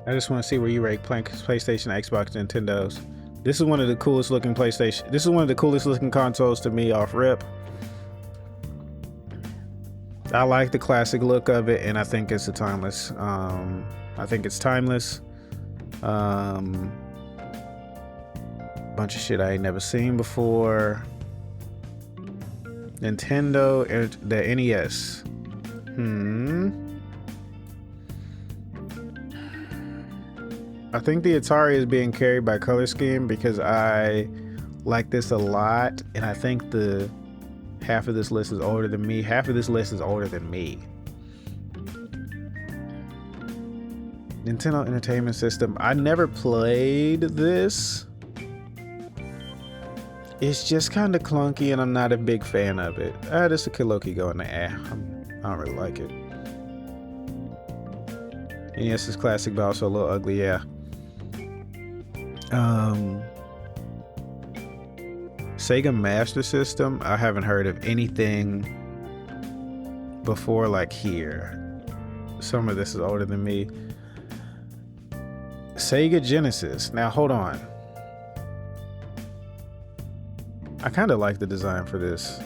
I just want to see where you rank PlayStation, Xbox, Nintendos. This is one of the coolest looking PlayStation. This is one of the coolest looking consoles to me off rip. I like the classic look of it, and I think it's a timeless. I think it's timeless. Bunch of shit I ain't never seen before. Nintendo, the NES. I think the Atari is being carried by color scheme because I like this a lot, and I think the half of this list is older than me. Half of this list is older than me. Nintendo Entertainment System. I never played this. It's just kind of clunky, and I'm not a big fan of it. This is a Kiloki going to I don't really like it. NES is classic, but also a little ugly. Yeah. Sega Master System. I haven't heard of anything before like here. Some of this is older than me. Sega Genesis. Now hold on. I kind of like the design for this.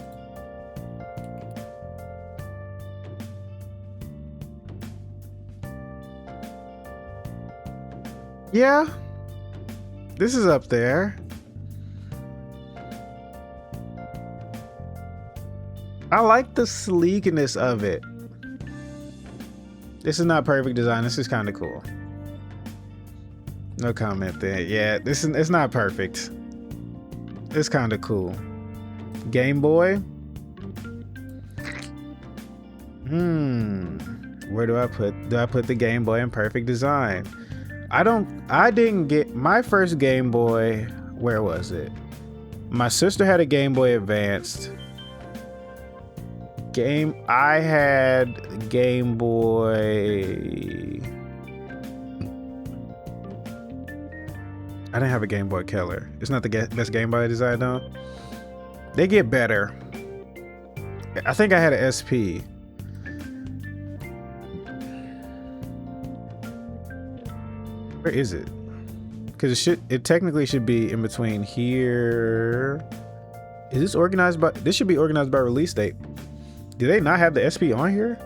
Yeah. This is up there. I like the sleekness of it. This is not perfect design. This is kind of cool. No comment there. Yeah, it's not perfect. It's kind of cool. Game Boy. Where do I put the Game Boy in perfect design? I didn't get my first Game Boy. Where was it? My sister had a Game Boy Advanced. I had Game Boy. I didn't have a Game Boy Color. It's not the best Game Boy design though. They get better. I think I had an SP. Where is it? Because it technically should be in between here. Is this organized by? This should be organized by release date. Do they not have the SP on here?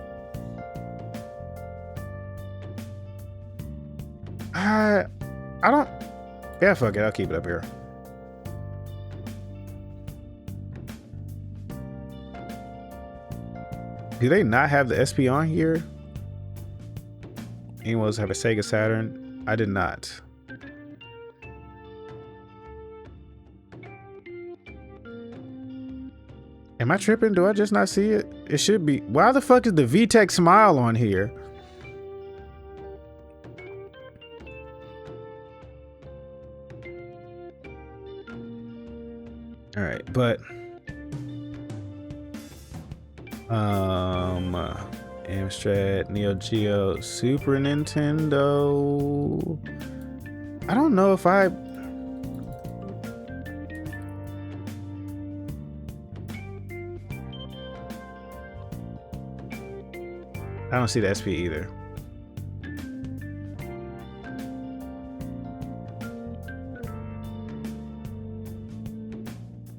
I don't. Yeah, fuck it. I'll keep it up here. Do they not have the SP on here? Anyone else have a Sega Saturn? I did not. Am I tripping? Do I just not see it? It should be. Why the fuck is the VTech Smile on here? All right, but Amstrad, Neo Geo, Super Nintendo. I don't know if I don't see the SP either.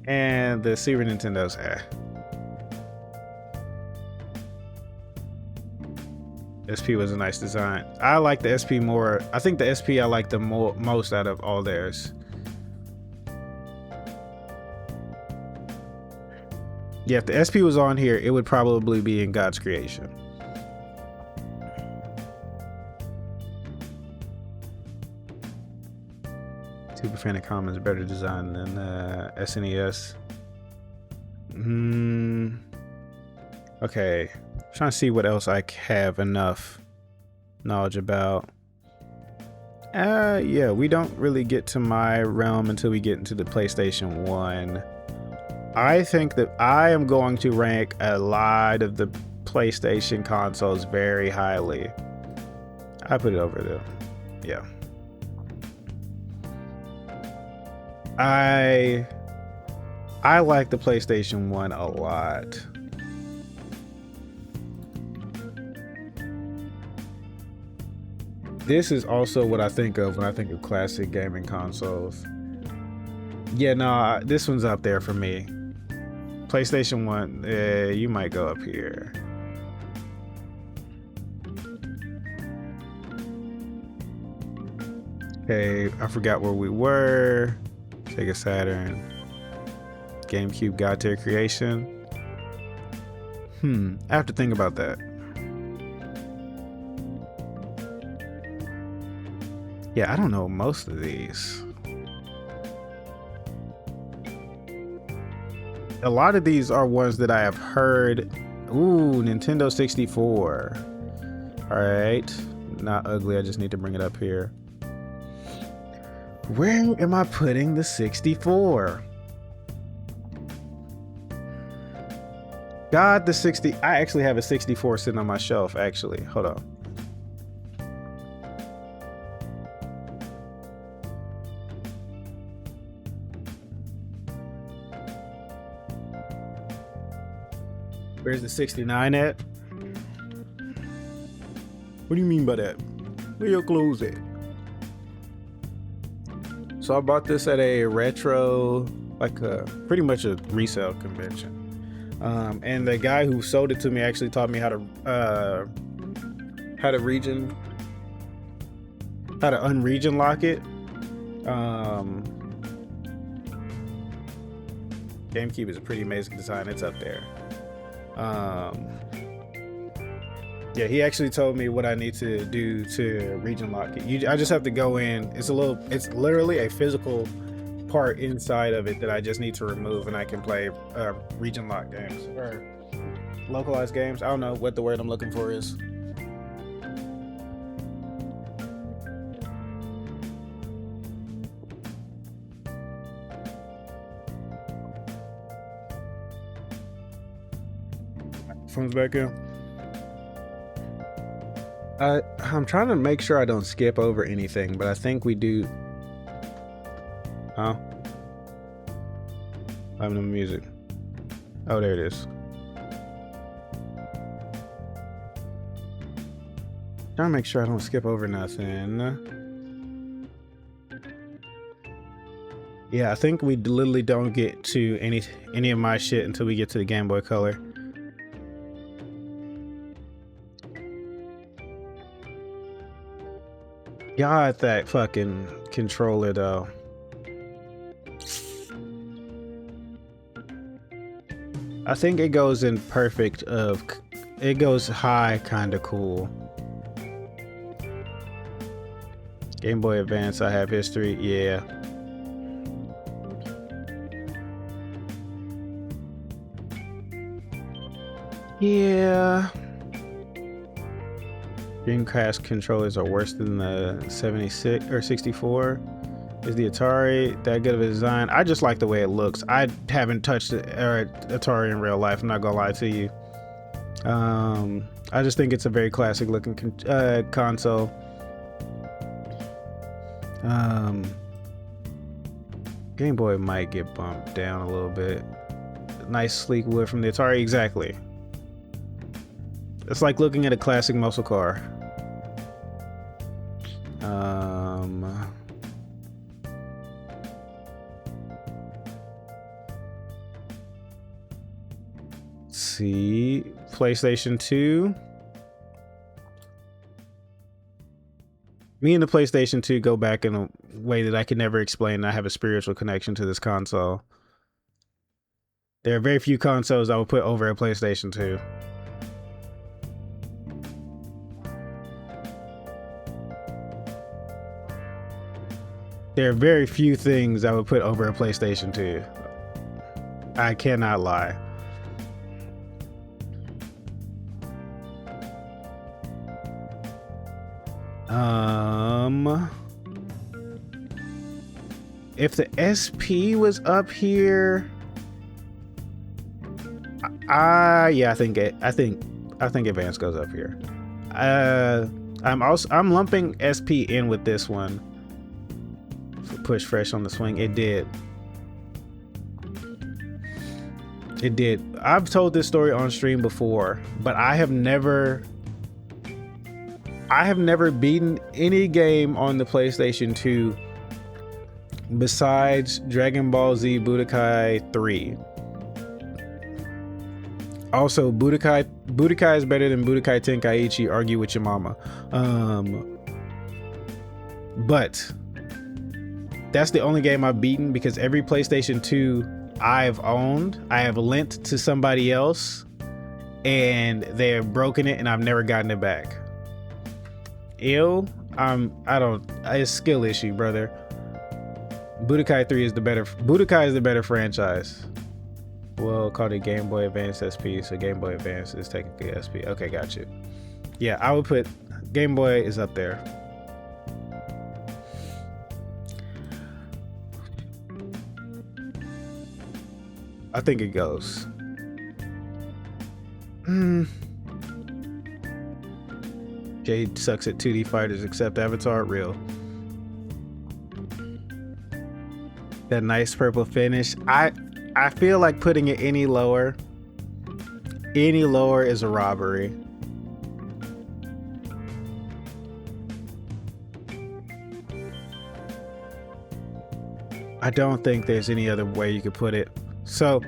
And the Super Nintendo's SP was a nice design. I like the SP more. I think the SP I like the most out of all theirs. Yeah, if the SP was on here, it would probably be in God's creation. Super Famicom is better design than SNES. Okay, I'm trying to see what else I have enough knowledge about. Yeah, we don't really get to my realm until we get into the PlayStation 1. I think that I am going to rank a lot of the PlayStation consoles very highly. I put it over there. Yeah. I like the PlayStation 1 a lot. This is also what I think of when I think of classic gaming consoles. Yeah, no, this one's up there for me. PlayStation 1, you might go up here. Okay, I forgot where we were. Sega Saturn. GameCube God tier creation. I have to think about that. Yeah, I don't know most of these. A lot of these are ones that I have heard. Ooh, Nintendo 64. All right, not ugly. I just need to bring it up here. Where am I putting the 64? God, the 60. I actually have a 64 sitting on my shelf, actually. Hold on. Where's the 69 at? What do you mean by that? Where your clothes at? So I bought this at a retro, like pretty much a resale convention. And the guy who sold it to me actually taught me how to unregion lock it. GameCube is a pretty amazing design. It's up there. Yeah, he actually told me what I need to do to region lock it. I just have to go in. It's literally a physical part inside of it that I just need to remove, and I can play region lock games or localized games. I don't know what the word I'm looking for is. Phone's back in. I'm trying to make sure I don't skip over anything, but I think we do. Huh? I have no music. Oh, there it is. Trying to make sure I don't skip over nothing. Yeah, I think we literally don't get to any of my shit until we get to the Game Boy Color. God, that fucking controller though. I think it goes in perfect of, it goes high, kind of cool. Game Boy Advance, I have history, yeah. Yeah. Dreamcast controllers are worse than the 76 or 64. Is the Atari that good of a design? I just like the way it looks. I haven't touched Atari in real life. I'm not gonna lie to you. I just think it's a very classic looking console. Game Boy might get bumped down a little bit. Nice sleek wood from the Atari, exactly. It's like looking at a classic muscle car. Let's see, PlayStation 2. Me and the PlayStation 2 go back in a way that I can never explain. I have a spiritual connection to this console. There are very few consoles I would put over a PlayStation 2. There are very few things I would put over a PlayStation 2. I cannot lie. If the SP was up here, yeah, I think Advance goes up here. I'm lumping SP in with this one. Push fresh on the swing. It did. I've told this story on stream before, but I I have never beaten any game on the PlayStation 2 besides Dragon Ball Z Budokai 3. Also, Budokai is better than Budokai Tenkaichi. Argue with your mama. But that's the only game I've beaten, because every PlayStation 2 I've owned, I have lent to somebody else, and they have broken it, and I've never gotten it back. Ew. It's a skill issue, brother. Budokai 3 is the better. Budokai is the better franchise. Well, called it Game Boy Advance SP, so Game Boy Advance is technically SP. Okay, got you. Yeah, I would put Game Boy is up there. I think it goes. Jade sucks at 2D fighters except Avatar. Real. That nice purple finish. I feel like putting it any lower is a robbery. I don't think there's any other way you could put it. So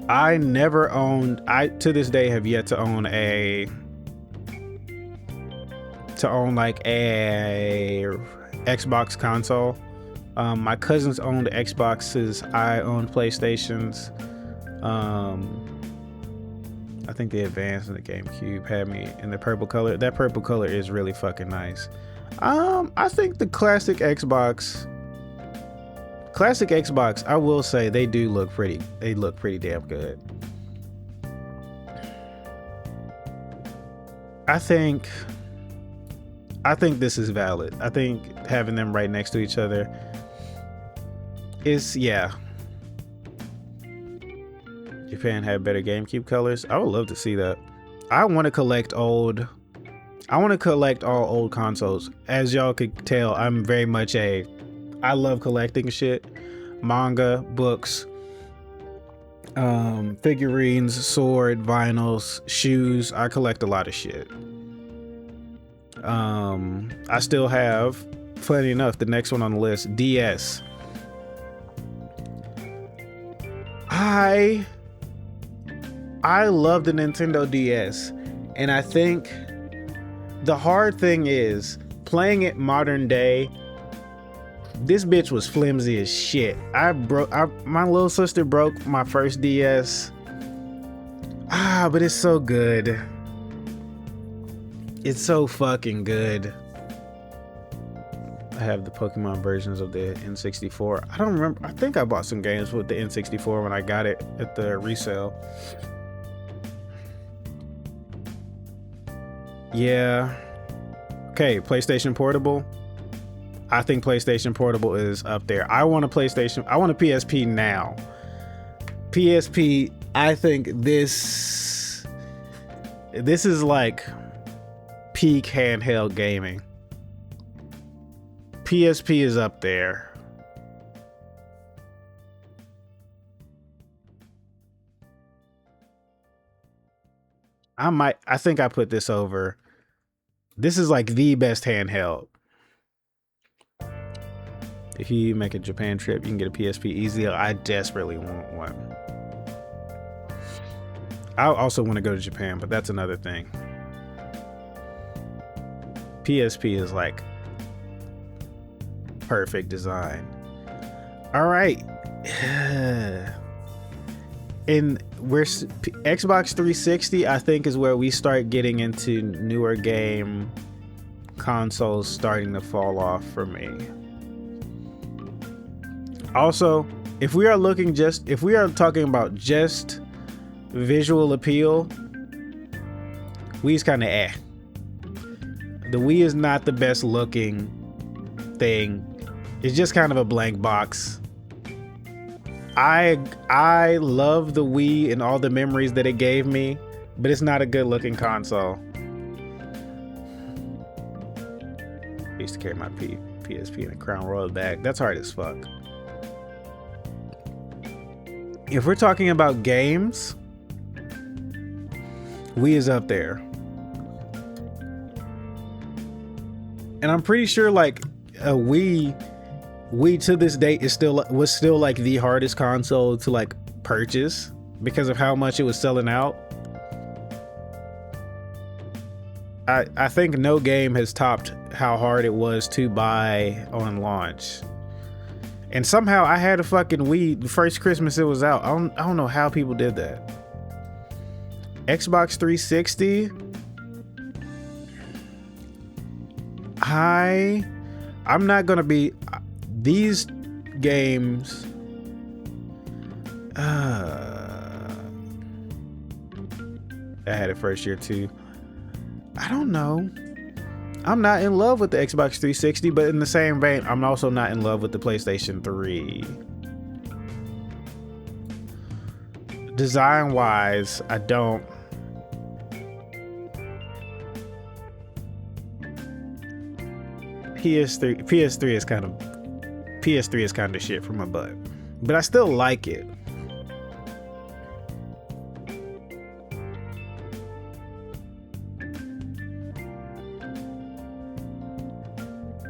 I never owned, to this day have yet to own like a Xbox console. My cousins owned Xboxes. I owned PlayStations. I think the Advance and the GameCube had me in the purple color. That purple color is really fucking nice. I think the classic Xbox, I will say they do look pretty. They look pretty damn good. I think this is valid. I think having them right next to each other is, yeah. Japan had better GameCube colors. I would love to see that. I want to collect all old consoles. As y'all could tell, I'm very much I love collecting shit. Manga, books, figurines, sword, vinyls, shoes. I collect a lot of shit. I still have, funny enough, the next one on the list, DS. I love the Nintendo DS, and I think the hard thing is playing it modern day. This bitch was flimsy as shit. My little sister broke my first DS. But it's so good. It's so fucking good. I have the Pokemon versions of the N64. I don't remember. I think I bought some games with the N64 when I got it at the resale. Yeah. Okay, PlayStation Portable. I think PlayStation Portable is up there. I want a PSP now. PSP, I think this is like peak handheld gaming. PSP is up there. I think I put this over. This is like the best handheld. If you make a Japan trip, you can get a PSP easy. I desperately want one. I also want to go to Japan, but that's another thing. PSP is like perfect design. All right. And Xbox 360, I think, is where we start getting into newer game consoles starting to fall off for me. Also, if we are talking about just visual appeal, Wii's kind of The Wii is not the best looking thing. It's just kind of a blank box. I love the Wii and all the memories that it gave me, but it's not a good looking console. I used to carry my PSP in a Crown Royal bag. That's hard as fuck. If we're talking about games, Wii is up there. And I'm pretty sure like Wii to this date was still like the hardest console to like purchase because of how much it was selling out. I think no game has topped how hard it was to buy on launch. And somehow I had a fucking Wii the first Christmas it was out. I don't know how people did that. Xbox 360. I'm not gonna be these games. I had it first year too. I don't know. I'm not in love with the Xbox 360, but in the same vein, I'm also not in love with the PlayStation 3. Design wise, I don't. PS3 is kind of shit for my butt, but I still like it.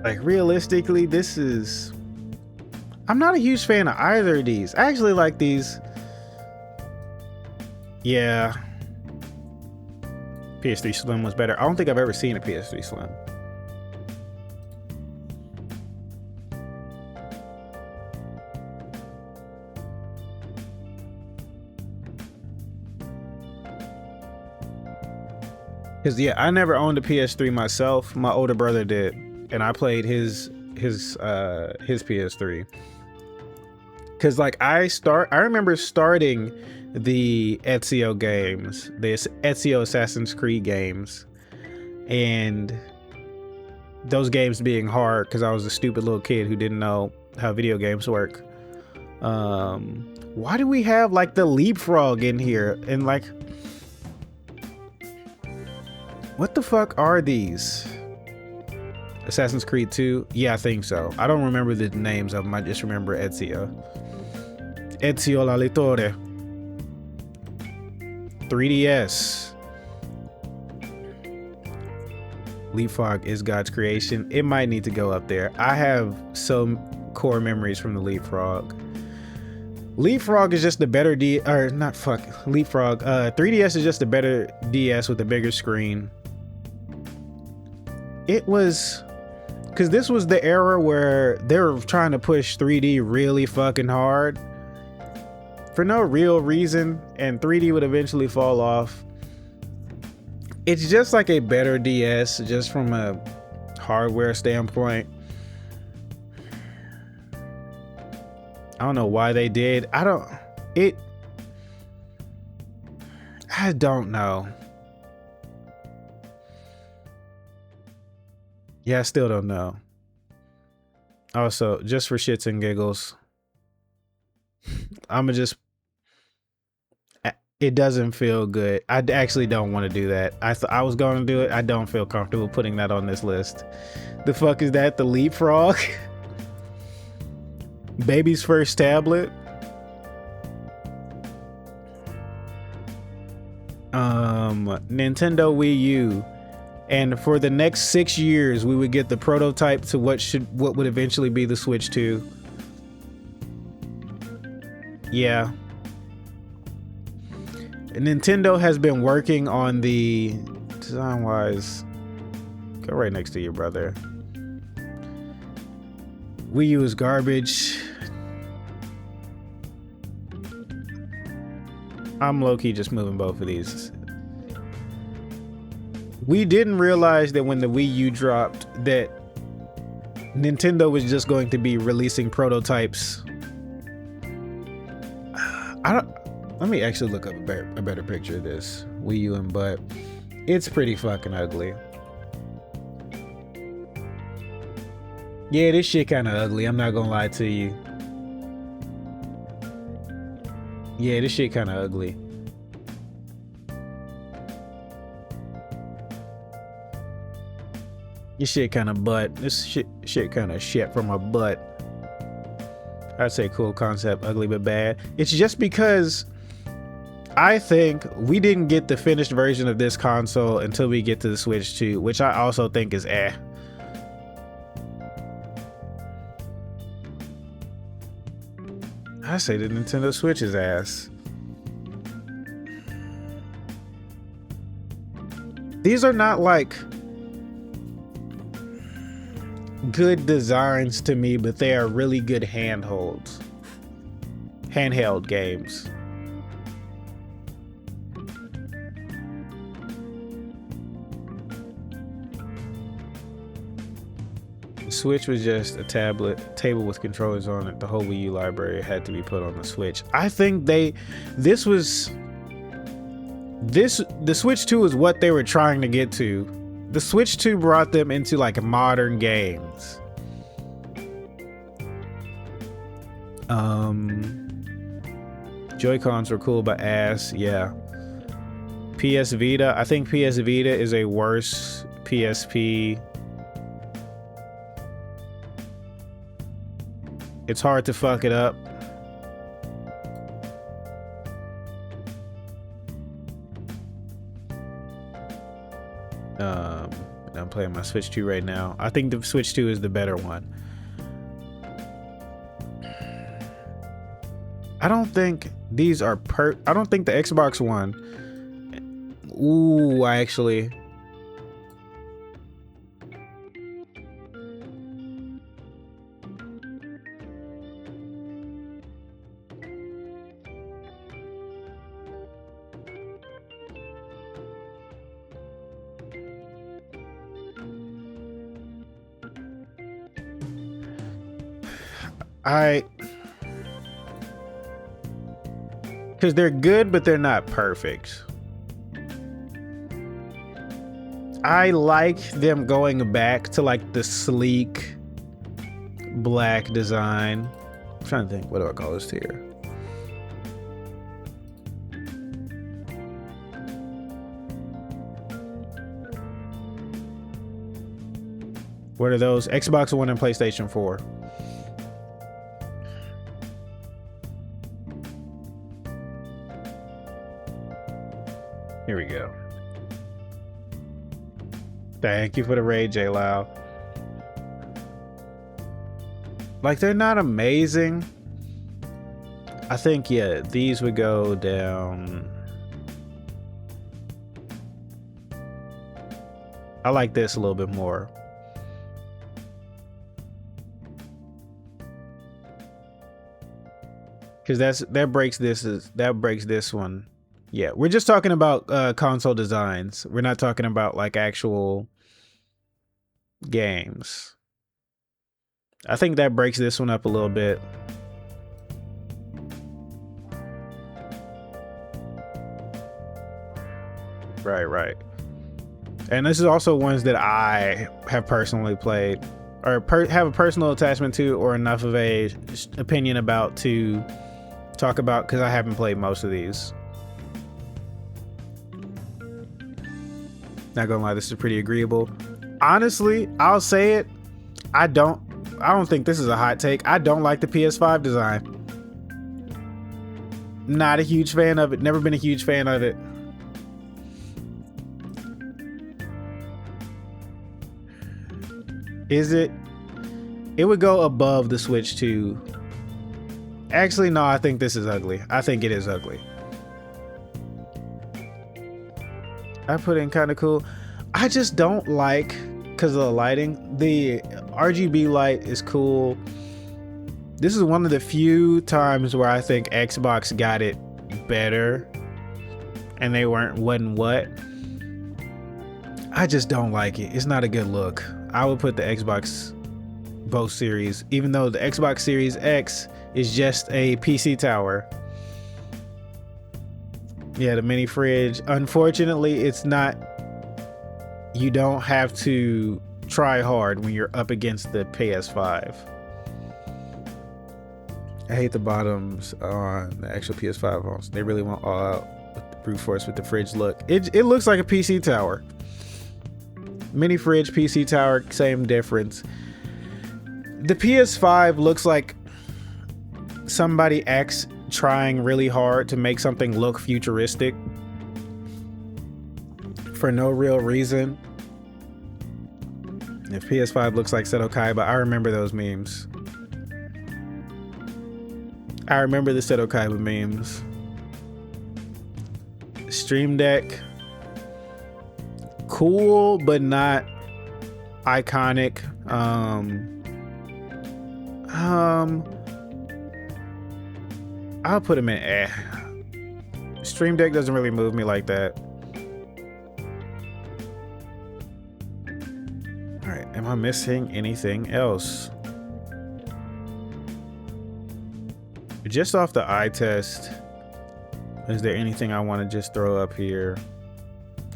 Like realistically, I'm not a huge fan of either of these. I actually like these. Yeah. PS3 Slim was better. I don't think I've ever seen a PS3 Slim. Cause yeah, I never owned a PS3 myself. My older brother did. And I played his PS3. Cause like I remember starting the Ezio games, the Ezio Assassin's Creed games, and those games being hard because I was a stupid little kid who didn't know how video games work. Why do we have like the leapfrog in here? And like, what the fuck are these? Assassin's Creed 2? Yeah, I think so. I don't remember the names of them. I just remember Ezio. Ezio l'Auditore. 3DS. Leapfrog is God's creation. It might need to go up there. I have some core memories from the Leapfrog. Leapfrog is just the better Leapfrog. 3DS is just a better DS with a bigger screen. It was because this was the era where they were trying to push 3D really fucking hard for no real reason, and 3D would eventually fall off. It's just like a better DS, just from a hardware standpoint. I don't know why they did. I don't know. Yeah, I still don't know. Also, just for shits and giggles, it doesn't feel good. I actually don't want to do that. I was going to do it. I don't feel comfortable putting that on this list. The fuck is that? The Leapfrog? Baby's first tablet? Nintendo Wii U. And for the next 6 years, we would get the prototype to what would eventually be the Switch 2. Yeah. Nintendo has been working on the design-wise. Go right next to your brother. Wii U is garbage. I'm low-key just moving both of these. We didn't realize that when the Wii U dropped that Nintendo was just going to be releasing prototypes. Let me actually look up a better picture of this Wii U and butt. It's pretty fucking ugly. Yeah, this shit kind of ugly. I'm not gonna lie to you. Yeah, this shit kind of ugly. This shit kind of butt. This shit kind of shit from my butt. I'd say cool concept, ugly but bad. It's just because I think we didn't get the finished version of this console until we get to the Switch 2, which I also think is eh. I say the Nintendo Switch's ass. These are not like good designs to me, but they are really good handheld games. The Switch was just a table with controllers on it. The whole Wii U library had to be put on the Switch. I think the Switch 2 is what they were trying to get to. The Switch 2 brought them into like modern games. Joy-Cons were cool but ass, yeah. PS Vita, I think PS Vita is a worse PSP. It's hard to fuck it up. I'm playing my Switch 2 right now. I think the Switch 2 is the better one. I don't think these are I don't think the Xbox One. Ooh, I actually. Because they're good, but they're not perfect. I like them going back to like the sleek black design. I'm trying to think, what do I call this tier? What are those? Xbox One and PlayStation 4. Here we go. Thank you for the raid, J Lau. Like, they're not amazing. I think, yeah, these would go down. I like this a little bit more. Because that breaks this one. Yeah, we're just talking about console designs. We're not talking about like actual games. I think that breaks this one up a little bit. Right. And this is also ones that I have personally played or have a personal attachment to, or enough of a opinion about to talk about, because I haven't played most of these. Not gonna lie, this is pretty agreeable. Honestly, I'll say it. I don't think this is a hot take. I don't like the PS5 design. Not a huge fan of it. Never been a huge fan of it. Is it? It would go above the Switch 2. Actually, no, I think this is ugly. I think it is ugly. I put in kind of cool. I just don't like, because of the lighting, the RGB light is cool. This is one of the few times where I think Xbox got it better and they wasn't what. I just don't like it. It's not a good look. I would put the Xbox both series, even though the Xbox Series X is just a PC tower. Yeah, the mini fridge. Unfortunately, it's not. You don't have to try hard when you're up against the PS5. I hate the bottoms on the actual PS5 phones. They really went all out with the brute force with the fridge look. It looks like a PC tower. Mini fridge, PC tower, same difference. The PS5 looks like somebody trying really hard to make something look futuristic for no real reason. If PS5 looks like Seto Kaiba, I remember those memes. I remember the Seto Kaiba memes. Stream Deck, cool, but not iconic. I'll put him in eh. Stream Deck doesn't really move me like that. All right, am I missing anything else? Just off the eye test, is there anything I want to just throw up here?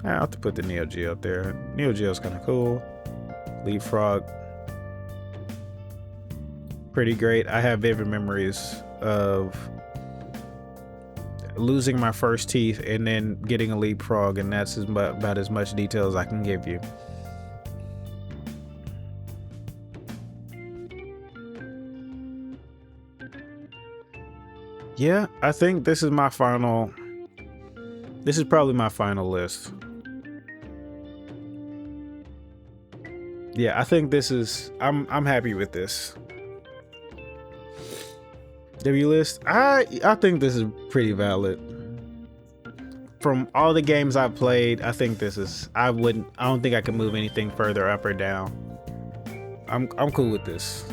I'll have to put the Neo Geo up there. Neo Geo's kind of cool. Leapfrog, pretty great. I have vivid memories of losing my first teeth and then getting a leapfrog, and that's about as much detail as I can give you. Yeah, I think this is my final. This is probably my final list. Yeah, I think this is. I'm happy with this. W list. I think this is pretty valid. From all the games I've played, I think this is. I don't think I can move anything further up or down. I'm cool with this.